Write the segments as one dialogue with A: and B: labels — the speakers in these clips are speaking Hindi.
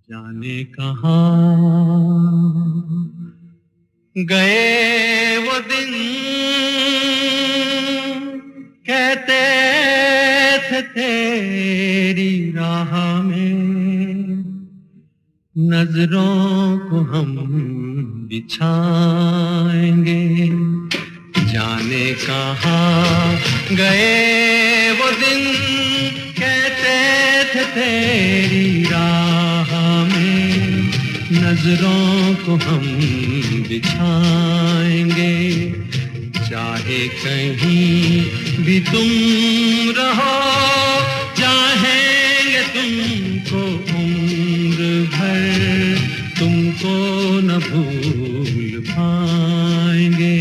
A: जाने कहाँ गए वो दिन, कहते थे तेरी राह में नजरों को हम बिछाएंगे। जाने कहाँ गए वो दिन, कहते थे तेरी राह में नजरों को हम बिछाएंगे। चाहे कहीं भी तुम रहो, चाहेंगे तुमको उम्र भर, तुमको न भूल पाएंगे।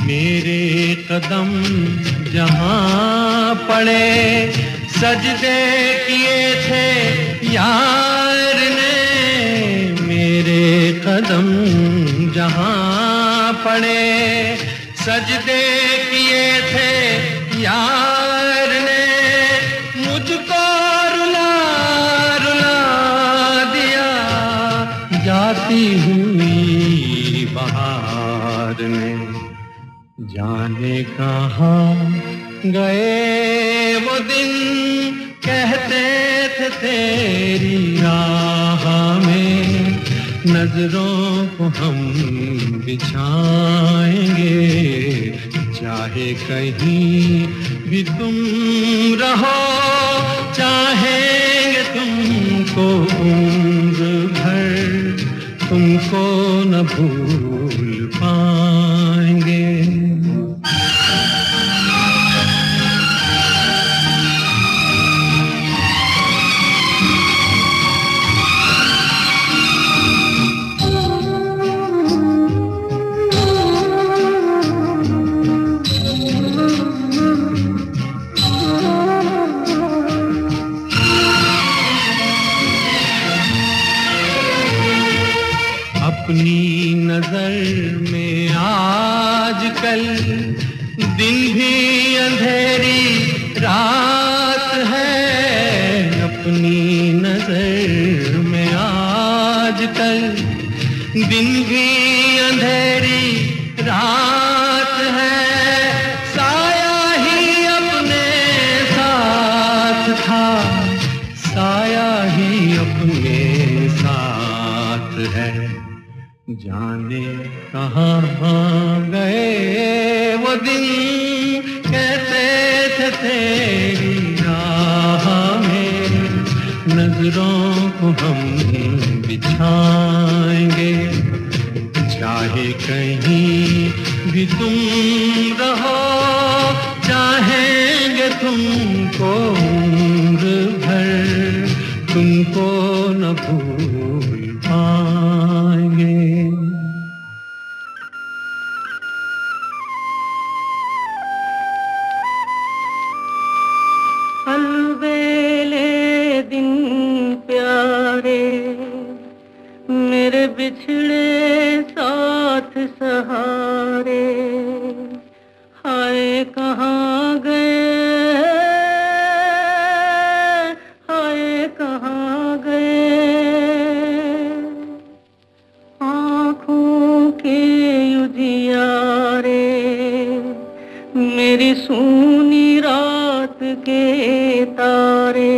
A: मेरे कदम जहाँ पड़े, सजदे किए थे यार ने। मेरे कदम जहाँ पड़े, सजदे किए थे यार ने। मुझको रुला रुला दिया जाती हुई बहार ने। जाने कहाँ गए वो दिन, कहते थे तेरी राह में नजरों को हम बिछाएंगे। चाहे कहीं भी तुम रहो, चाहेंगे तुमको उम्र भर, तुमको न भूल पाएंगे। अपनी नजर में आजकल दिन भी अंधेरी रात है। अपनी नजर में आजकल दिन भी अंधेरी रात है। साया ही अपने साथ था, साया ही अपने साथ है। जाने कहाँ गए वो दिन, कहते थे तेरी राह में नजरों को हम बिछाएंगे। चाहे कहीं भी तुम रहो, चाहेंगे तुमको उम्र भर, तुमको न भूल पाएंगे।
B: अलबेले दिन प्यारे, मेरे बिछड़े साथ सहारे, हाय कहाँ गए, हाय कहाँ गए। आँखों के उजियारे, मेरी सूनी रात के तारे,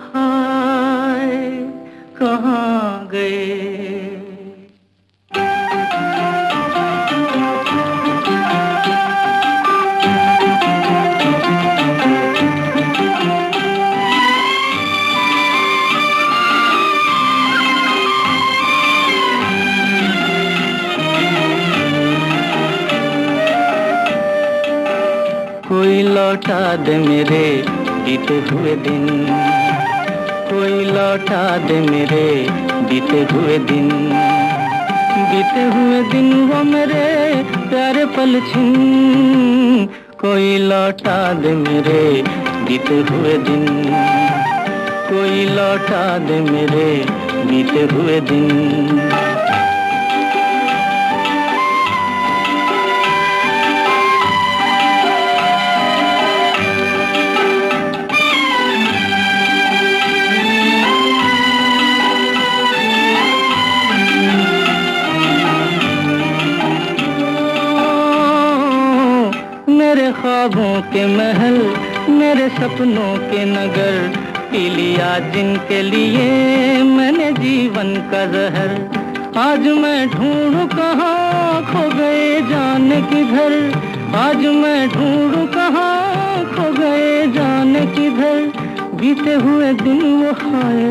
B: हाय कहाँ गए। कोई लौटा दे मेरे बीते हुए दिन, कोई लौटा दे मेरे बीते हुए दिन। बीते हुए दिन वो मेरे प्यारे पल छिन, कोई लौटा दे मेरे बीते हुए दिन, कोई लौटा दे मेरे बीते हुए दिन। मेरे ख्वाबों के महल, मेरे सपनों के नगर, पी लिया जिनके लिए मैंने जीवन का जहर। आज मैं ढूंढूं कहाँ खो गए जाने किधर, आज मैं ढूंढूं कहाँ खो गए जाने किधर। बीते हुए दिन वो खाए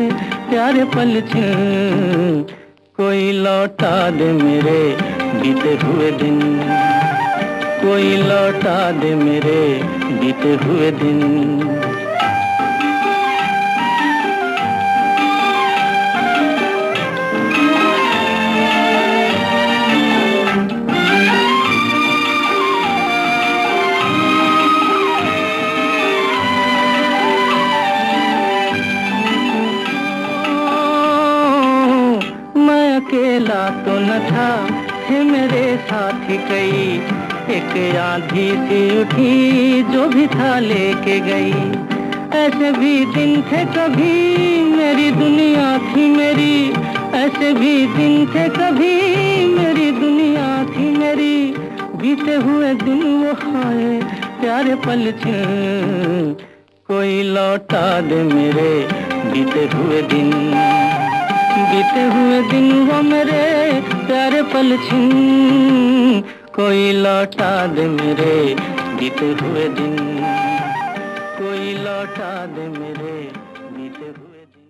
B: प्यारे पल छिन, कोई लौटा दे मेरे बीते हुए दिन, कोई लौटा दे मेरे बीते हुए दिन। मैं अकेला तो न था, थे मेरे साथी कई, एक आंधी सी उठी जो भी था लेके गई। ऐसे भी दिन थे कभी मेरी दुनिया थी मेरी, ऐसे भी दिन थे कभी मेरी दुनिया थी मेरी। बीते हुए दिन वो खाए प्यारे पल छिन, कोई लौटा दे मेरे बीते हुए दिन, बीते हुए दिन वो मेरे प्यारे पल छिन, कोई लौटा दे मेरे बीते हुए दिन, कोई लौटा दे मेरे बीते हुए दिन।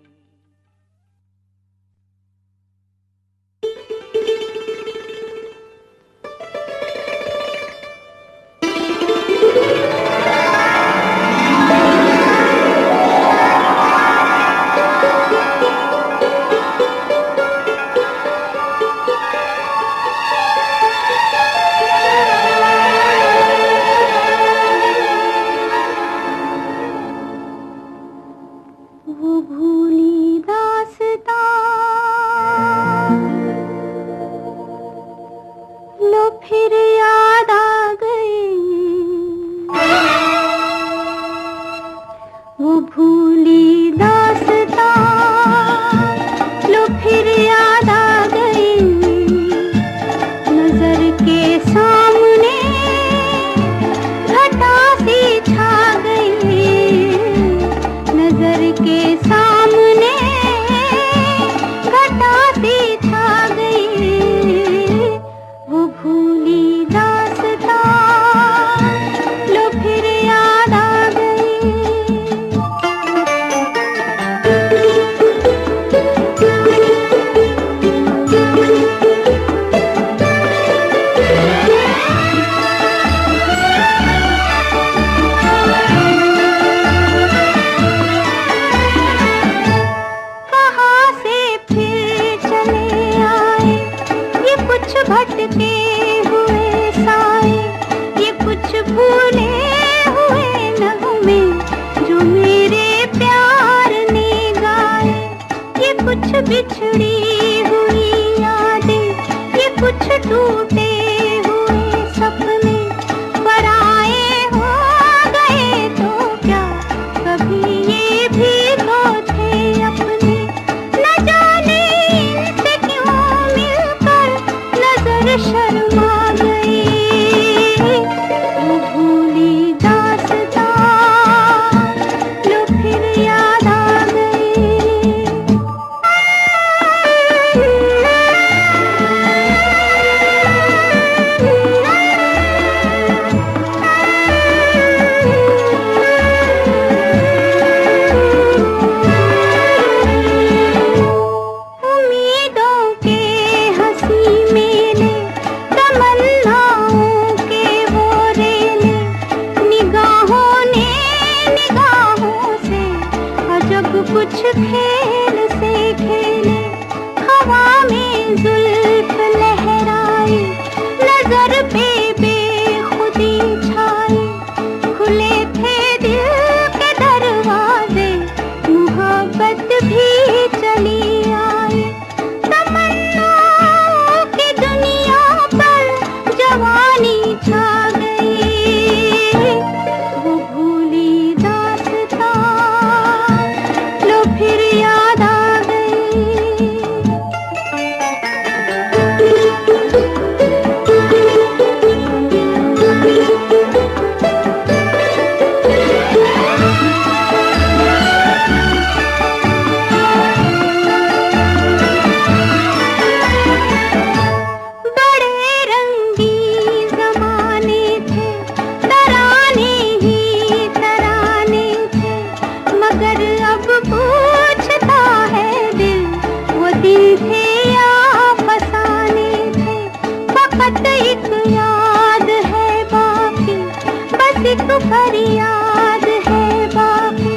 C: याद है बाकी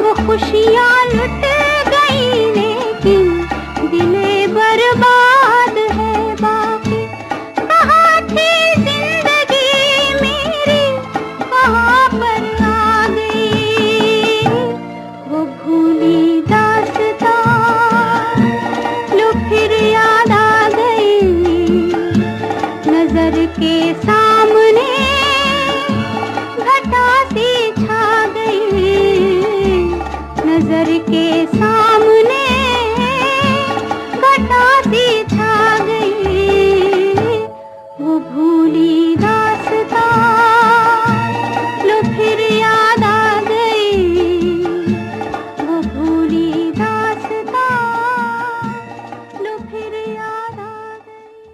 C: वो खुशियाँ लुट गई, लेकिन दिले बर्बाद है बाकी। कहाँ थी जिंदगी मेरी, कहाँ पर आ गई वो भूली दास्तां, लो फिर याद आ गई नजर के सामने घटा सी छा गई, नजर के सामने घटा सी छा गई वो भूली दास्तां, लो फिर याद आ गई वो भूली दास्तां, लो फिर याद आ गई।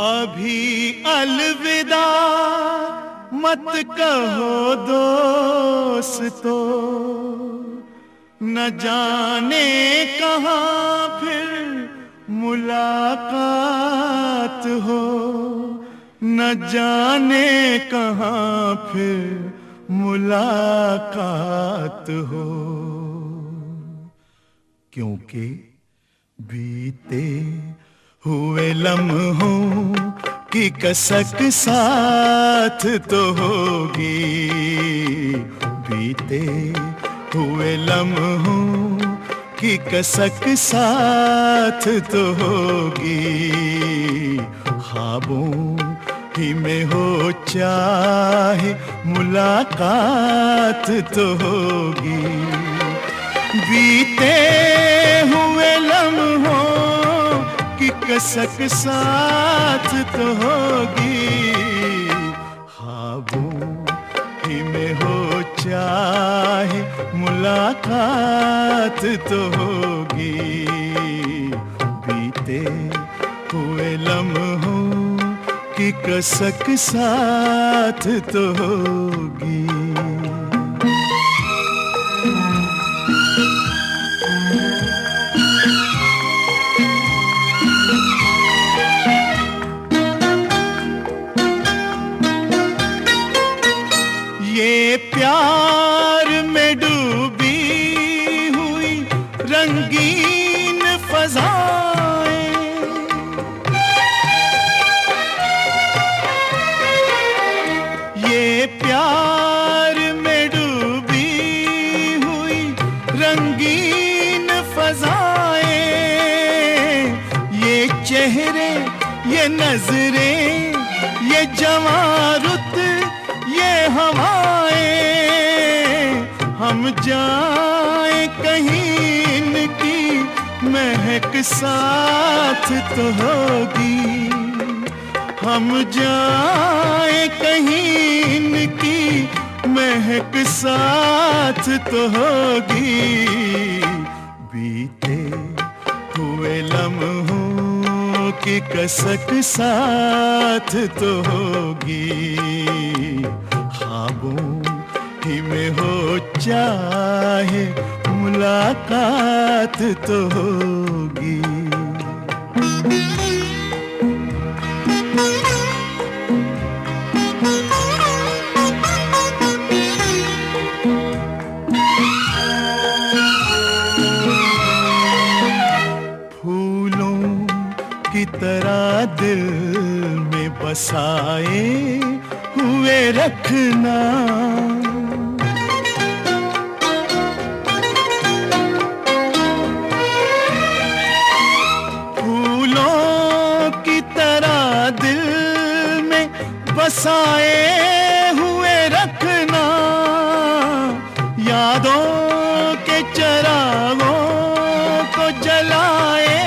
D: अभी अलविदा मत कहो दोस्तों, न जाने कहाँ फिर मुलाकात हो, न जाने कहाँ फिर मुलाकात हो। क्योंकि बीते हुए लम्हों की कसक साथ तो होगी, बीते हुए लम्हों की कसक साथ तो होगी। ख्वाबों ही में हो चाहे मुलाकात तो होगी, बीते हुए लम्हों की कसक साथ तो होगी। ख्वाबों ही में हो चाहे मुलाकात तो होगी, बीते हुए लम्हों की कसक साथ तो होगी। ये प्यार में डूबी हुई रंगीन फज़ाएं, ये प्यार में डूबी हुई रंगीन फज़ाएं, ये चेहरे, ये नजरें, ये जवां रुत, ये हवाएं, हम जाएं कहीं इनकी महक साथ तो होगी, हम जाएं कहीं इनकी महक साथ तो होगी, बीते हुए लम्हों की कसक साथ तो होगी। ख्वाबों ही में हो चाहे मुलाकात तो होगी। फूलों की तरह दिल में बसाए हुए रखना, फूलों की तरह दिल में बसाए हुए रखना, यादों के चरागों को जलाए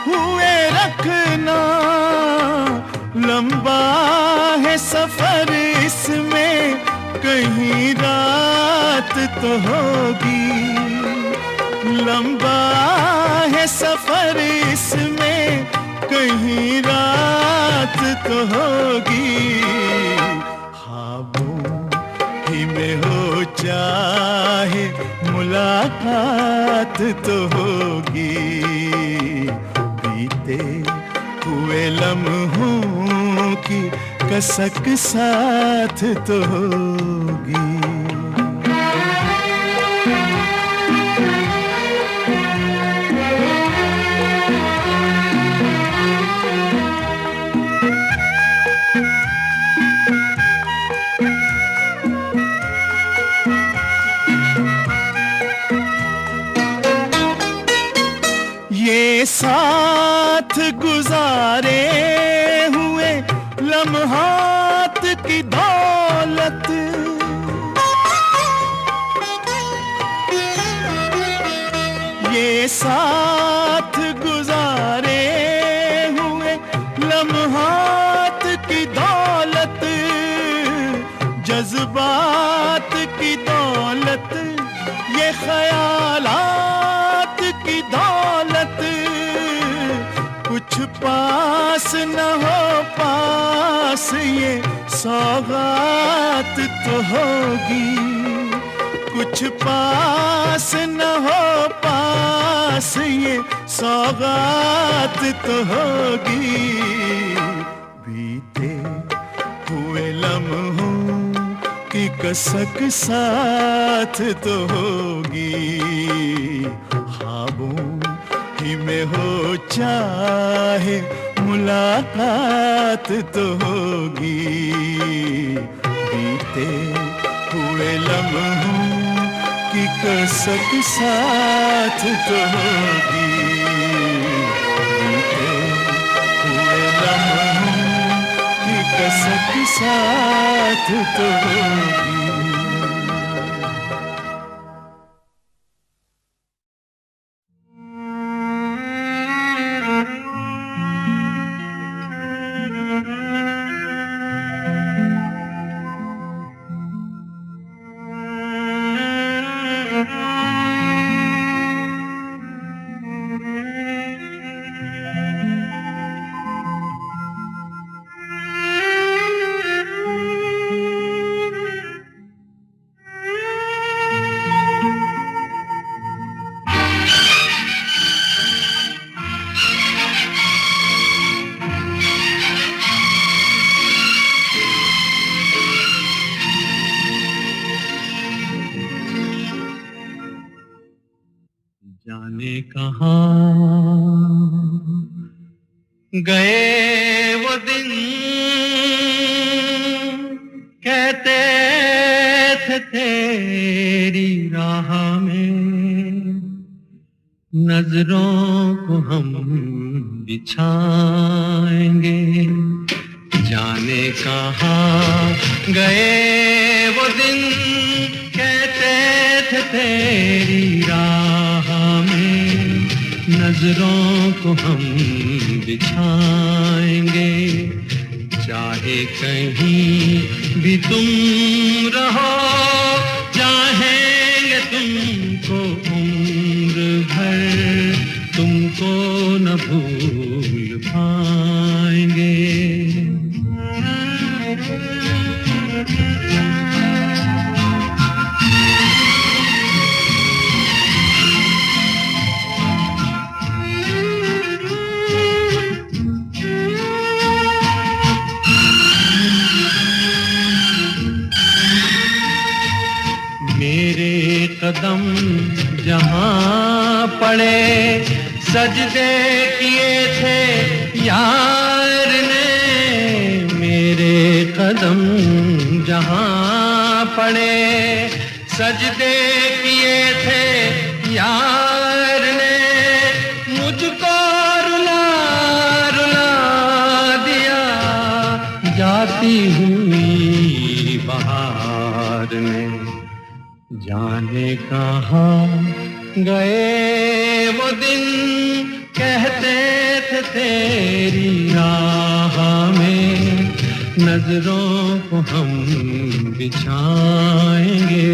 D: हुए रखना। लंबा है सफर इसमें कहीं रात तो होगी, लंबा है सफर इसमें कहीं रात तो होगी। ख्वाबों ही में हो चाहे मुलाकात तो होगी, बीते हुए लम्हों की कसक साथ तो होगी। ये साथ गुजारे हुए लम्हात की दौलत, ये साथ गुजारे हुए लम्हात की दौलत, जज्बात की दौलत, ये ख्यालात की दौलत, कुछ पास न हो पास ये सौगात तो होगी। कुछ पास न हो पास ये सौगात तो होगी। बीते हुए लम्हों की कसक साथ तो होगी। ख्वाबों ही में हो चाहे मुलाकात तो होगी। बीते हुए लम्हों की कसक साथ तो होगी। बीते हुए लम्हों की कसक साथ तो होगी।
A: जाने कहाँ गए वो दिन, कहते थे तेरी राह में नजरों को हम बिछाएंगे। जाने कहाँ गए वो दिन, कहते थे तेरी राह में नजरों को हम बिछाएंगे। चाहे कहीं भी तुम रहो, चाहेंगे तुमको उम्र भर, तुमको न भूल पाएंगे। मेरे कदम जहाँ पड़े, सजदे किए थे यार ने। मेरे कदम जहाँ पड़े, सजदे किए थे यार ने। मुझको रुला रुला दिया जाती हुई बहार ने। जाने कहाँ गए वो दिन, कहते थे तेरी राह में नजरों को हम बिछाएंगे।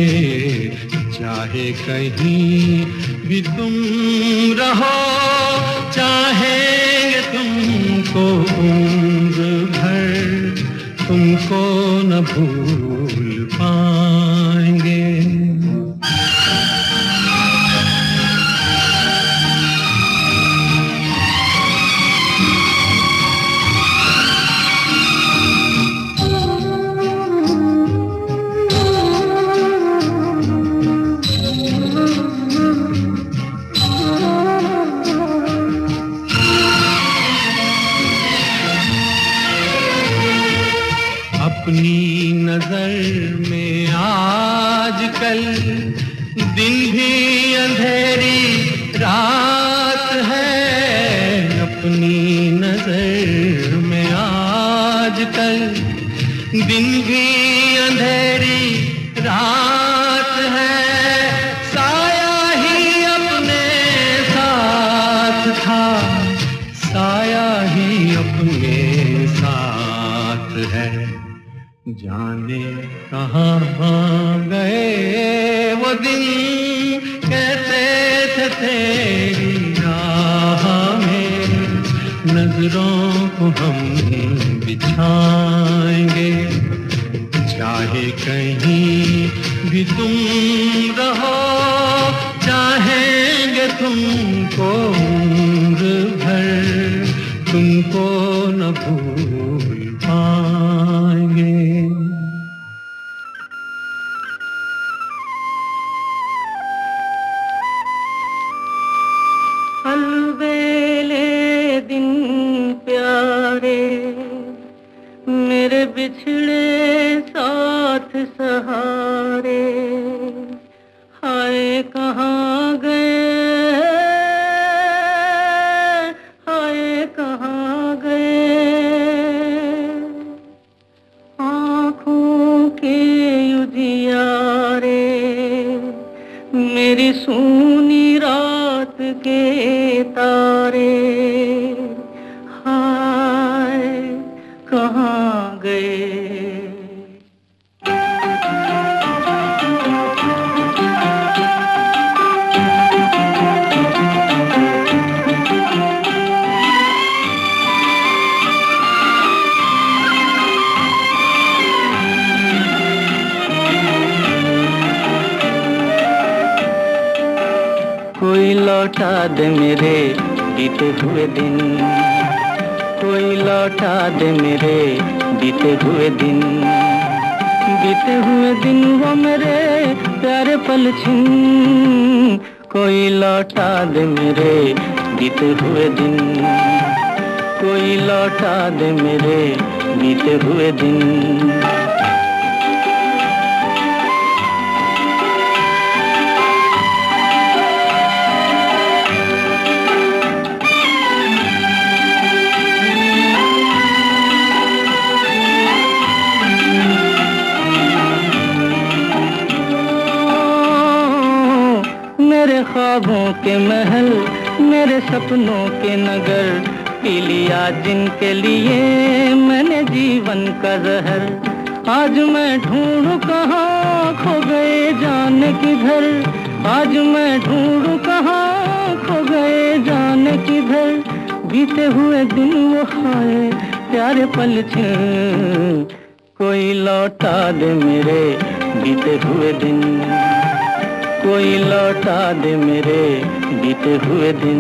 A: चाहे कहीं भी तुम रहो, चाहेंगे तुमको उम्र भर, तुमको न भूल पाएंगे। अपनी नजर में आजकल दिन भी अंधेरी रात है। अपनी नजर में आजकल दिन भी अंधेरी रात है। साया ही अपने साथ था, साया ही अपने साथ है। जाने कहाँ गए वो दिन, कहते थे तेरी राह में नजरों को हम बिछाएंगे। चाहे कहीं भी तुम रहो, चाहेंगे तुमको उम्र भर, तुमको न भूल पाएंगे।
B: अलबेले दिन प्यारे, मेरे बिछड़े साथ सहारे, हाय कहाँ गए, हाय कहाँ गए। आँखों के उजियारे, मेरी सूनी रात के तारे, हाय कहाँ गए। कोई लौटा दे मेरे बीते हुए दिन, कोई लौटा दे मेरे बीते हुए दिन। बीते हुए दिन वो मेरे प्यारे पल छिन, कोई लौटा दे मेरे बीते हुए दिन, कोई लौटा दे मेरे बीते हुए दिन। मेरे ख्वाबों के महल, मेरे सपनों के नगर, पी लिया जिनके लिए मैंने जीवन का जहर। आज मैं ढूंढूं कहाँ, खो गए जाने किधर। आज मैं ढूंढूं कहाँ, खो गए जाने किधर। बीते हुए दिन वो हाय प्यारे पल छिन, कोई लौटा दे मेरे बीते हुए दिन, कोई लौटा दे मेरे बीते हुए दिन।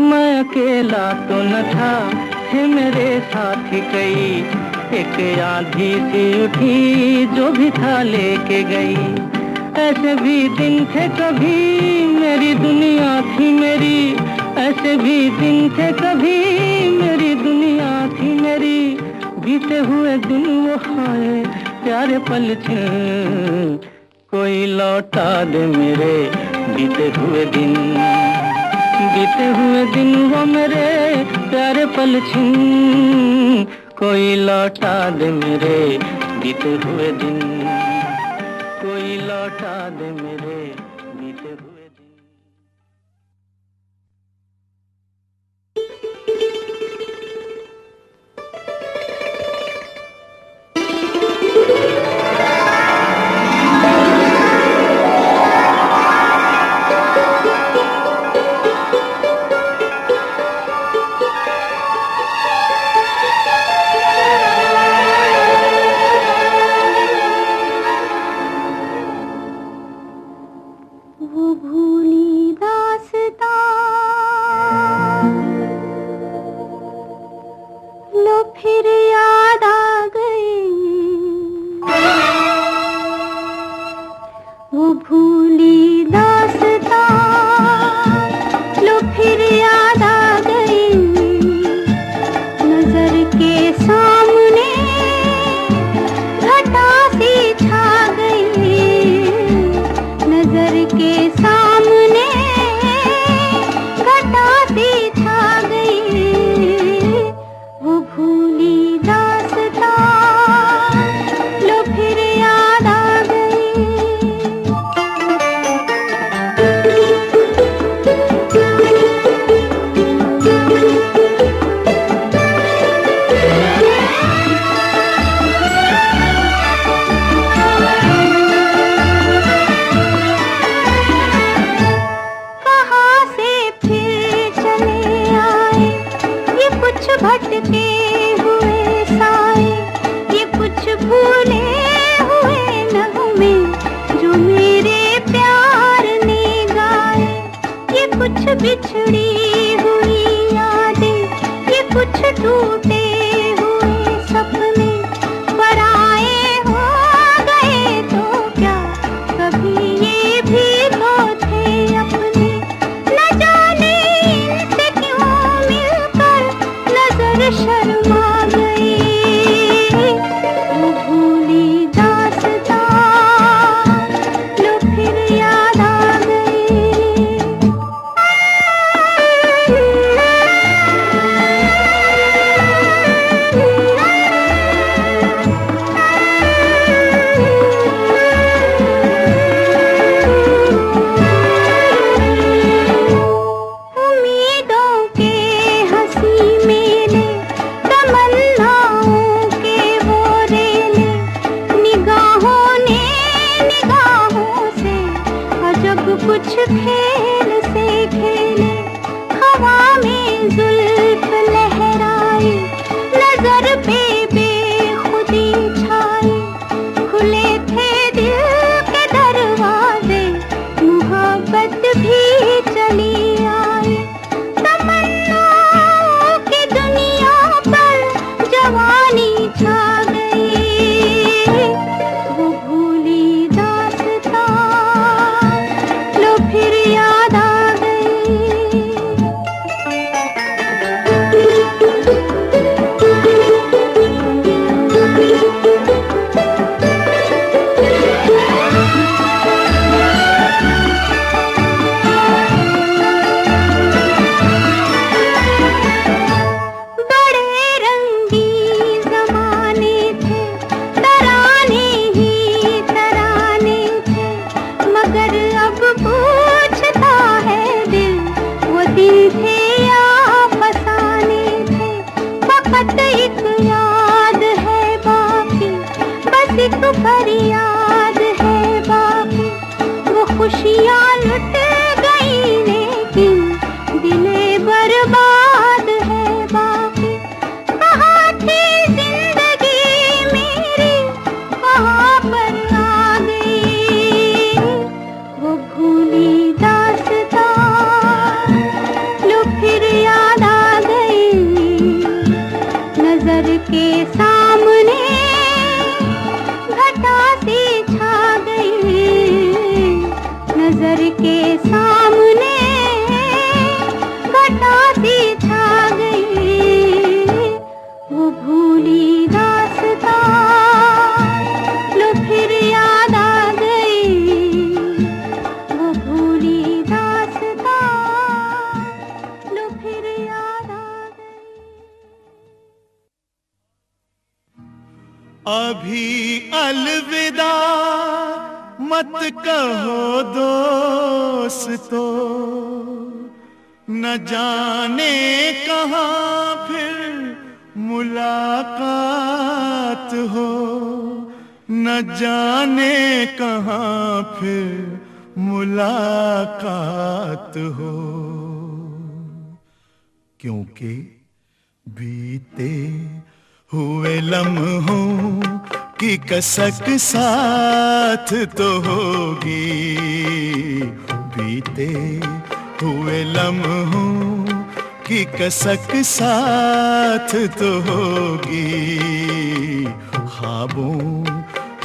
B: मैं अकेला तो न था, थे मेरे साथी कई। एक आंधी सी उठी जो भी था लेके गई। ऐसे भी दिन थे कभी मेरी दुनिया थी मेरी, ऐसे भी दिन थे कभी मेरी दुनिया थी मेरी। बीते हुए दिन वो हाय प्यारे पल छिन, कोई लौटा दे मेरे बीते हुए दिन। बीते हुए दिन वो मेरे प्यारे पल छिन, कोई लौटा दे मेरे बीते हुए दिन, कोई लौटा दे मेरे बीते हुए दिन।
C: भटके हुए साए, ये कुछ भूले हुए नगमे जो मेरे प्यार ने गाए। ये कुछ बिछड़ी हुई यादें, ये कुछ टूटे हुए सपने, पराए हो गए तो क्या कभी ये भी तो थे अपने। न जाने इनसे क्यों मिलकर नजर शर्मा गई, वो भूली दास्तां लो फिर याद आ गई। उम्मीदों के हंसी मेले, तमन्नाओं के वो रेले, निगाहों ने निगाहों से अजब कुछ खेल से खेले। हवा में जुल्फ लहराई, नजर पे बेखुदी छाई, खुले थे दिल के दरवाजे, मोहब्बत भी चली आई। तमन्नाओं की दुनिया पर जवानी छा गई, वो भूली दास्तां लो फिर याद आ गई। बड़े रंगीन ज़माने थे, तराने ही तराने थे, मगर अब पूछता है दिल, वो दिन थे या फसाने थे। फकत एक याद है बाकी, बस एक फरियाद है बाकी, वो खुशियाँ लुट गई लेकिन दिले बर्बाद है बाकी। कहाँ थी जिंदगी मेरी, कहाँ पर आ गई, वो भूली दास्तां लो फिर याद आ गई। नजर के सामने घटा सी छा गई, नजर के सामने घटा सी छा गई, वो भूली दास्तां लो फिर याद आ गई, वो भूली दास्तां लो फिर याद आ गई।
D: अभी अलविदा मत कहो दोस्तों, न जाने कहाँ फिर मुलाकात हो, न जाने कहाँ फिर मुलाकात हो। क्योंकि बीते हुए लम्हों की कसक साथ तो होगी, बीते हुए लम्हों की कसक साथ तो होगी। ख्वाबों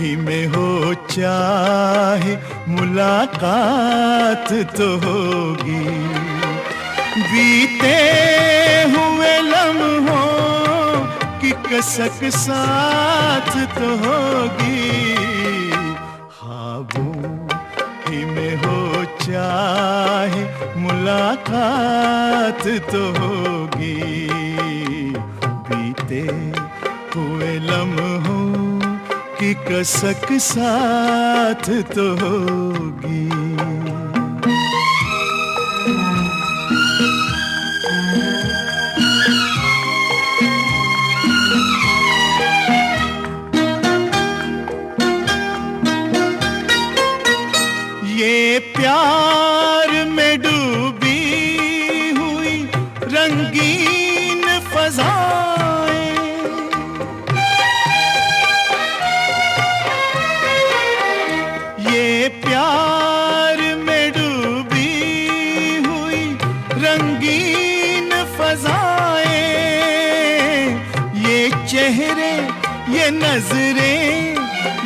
D: ही में हो चाहे मुलाकात तो होगी, बीते हुए लम्हों की कसक साथ तो होगी। ख्वाबों ही में हो चाहे मुलाकात तो होगी, बीते हुए लम्हों की कसक साथ तो होगी। ये प्यार में डूबी हुई रंगीन फजाएं। ये प्यार में डूबी हुई रंगीन फजाएं, ये चेहरे, ये नजरें,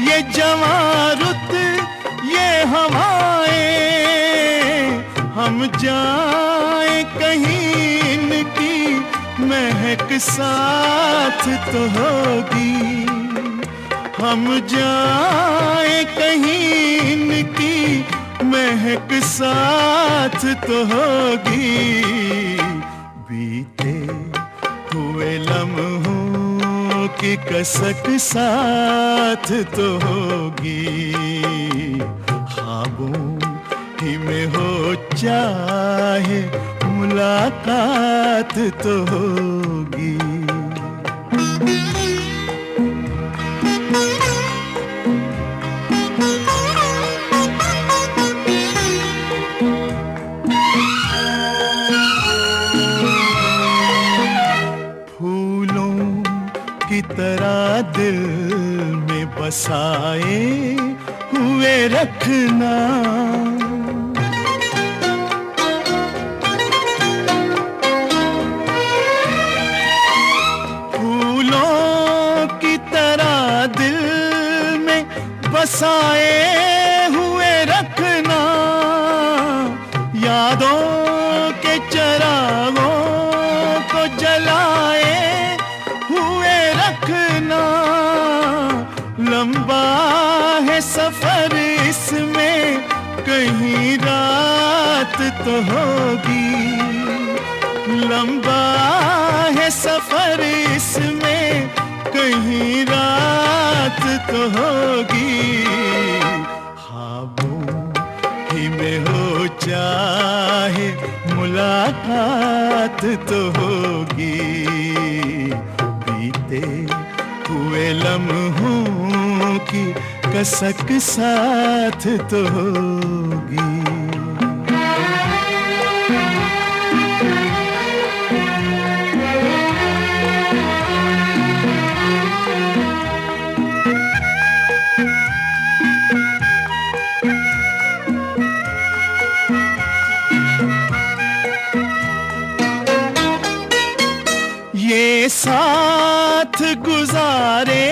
D: ये जवां रुत, ये हवाएं, हम जाए कहीं इनकी महक साथ तो होगी। हम जाए कहीं इनकी महक साथ तो होगी। बीते हुए लम्हों की कसक साथ तो होगी। ख्वाबों ही में हो चाहे मुलाकात तो होगी। फूलों की तरह दिल में बसाए हुए रखना, बसाए हुए रखना। यादों के चरागों को जलाए हुए रखना। लंबा है सफर इसमें कहीं रात तो होगी। लंबा है सफर इसमें कहीं रात तो होगी। ख्वाबों ही में हो चाहे मुलाकात तो होगी। बीते हुए लम्हों की कसक साथ तो होगी। ये साथ गुजारे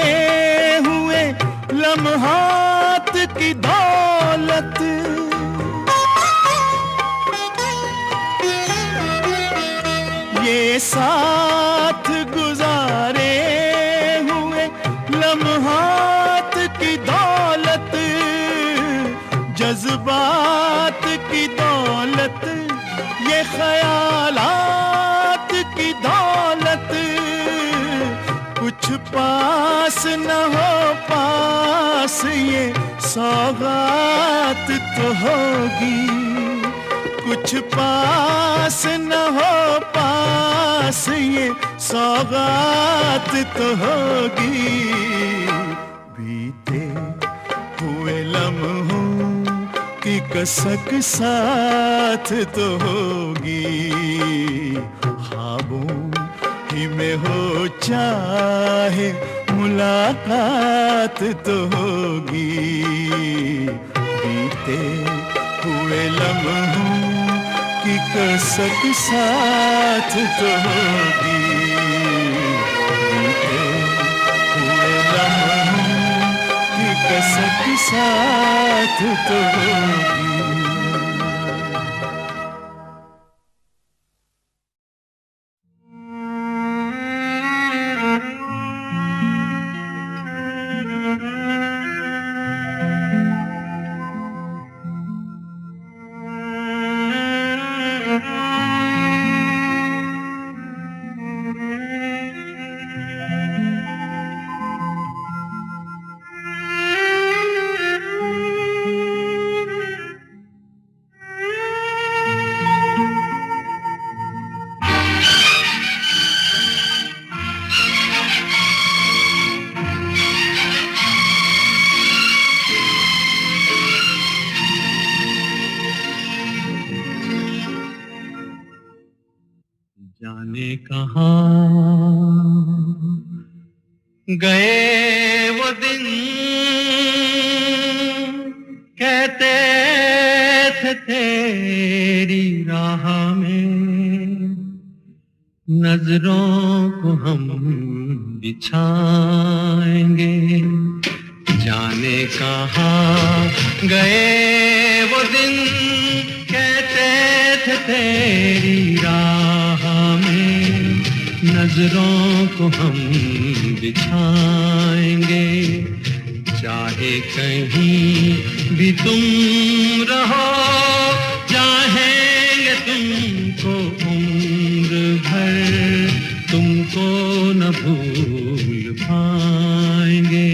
D: हुए लम्हात की दौलत, ये साथ गुजारे हुए लम्हात की दौलत, जज्बात की दौलत, ये ख्यालात की दौलत। कुछ पास न हो पास ये सौगात तो होगी। कुछ पास न हो पास ये सौगात तो होगी। बीते हुए लम्हों की कसक साथ तो होगी। ख्वाबों ही में हो चाहे मुलाकात तो होगी। बीते हुए लम्हों की कसक साथ तो होगी। बीते हुए लम्हों की कसक साथ तो होगी।
A: जाने कहाँ गए वो दिन कहते थे तेरी राह में नजरों को हम बिछाएंगे, जाने कहाँ गए वो दिन कहते थे तेरी राह में नजरों को हम बिछाएंगे, चाहे कहीं भी तुम रहो चाहेंगे तुमको उम्र भर, तुमको न भूल पाएंगे।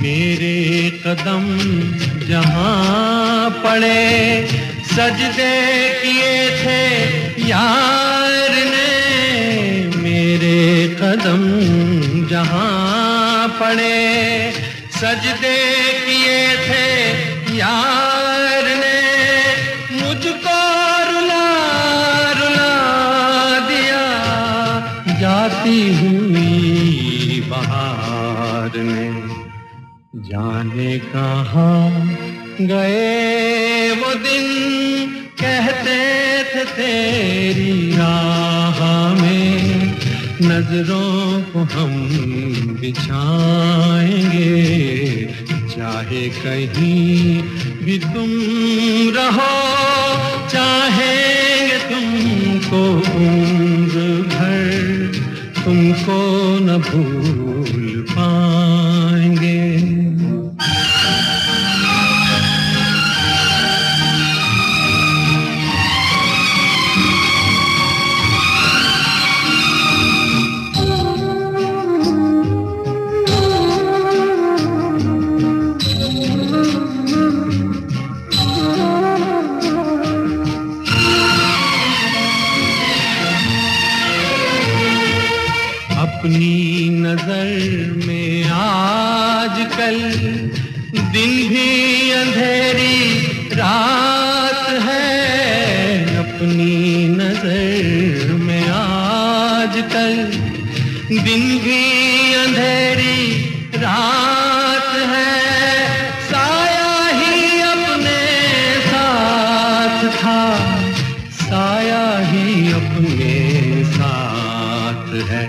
A: मेरे कदम जहाँ पड़े सजदे किए थे यार ने, मेरे कदम जहाँ पड़े सजदे किए थे यार ने, मुझको रुला रुला दिया जाती हुई बहार ने, जाने कहाँ गए वो दिन कहते थे तेरी राह में नजरों को हम बिछाएंगे, चाहे कहीं भी तुम रहो चाहेंगे तुमको उम्र भर, तुमको न भूल पाएंगे। अपनी नजर में आजकल दिन भी अंधेरी रात है, अपनी नजर में आजकल दिन भी अंधेरी रात है, साया ही अपने साथ था, साया ही अपने साथ है,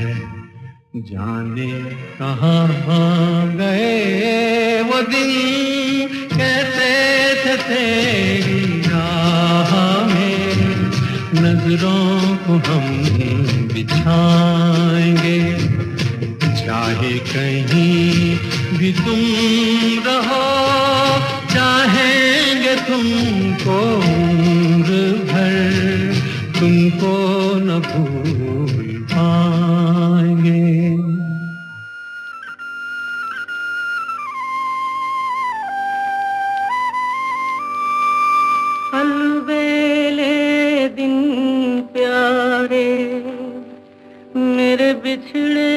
A: जाने कहाँ गए वो दिन कहते थे तेरी राह में नजरों को हम बिछाएंगे, चाहे कहीं भी तुम रहो चाहेंगे तुमको उम्र भर, तुमको न भूल पाएंगे।
B: अलबेले दिन प्यारे मेरे बिछड़े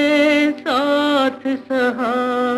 B: साथ सहारे,